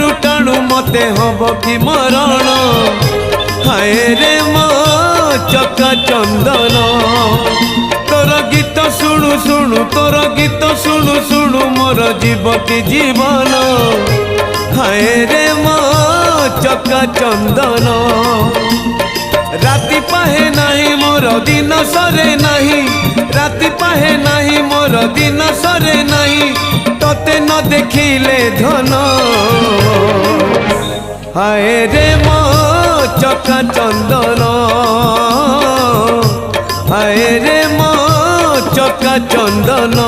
टाणु टाणु मते हब कि मरण हाय रे मो चका चंदन तोर गीत शुणु शुणु तोर गीत शुणु शुणु मोर जीव कि जीवन हाय रे मो चका चंदन राति पाहे नहीं मोर दिन सरे नहीं राति पाहे नहीं मोर दिन सरे नहीं तोते न देखिले धन हाय रे मो चका चंदन हाय रे मो चका चंदन।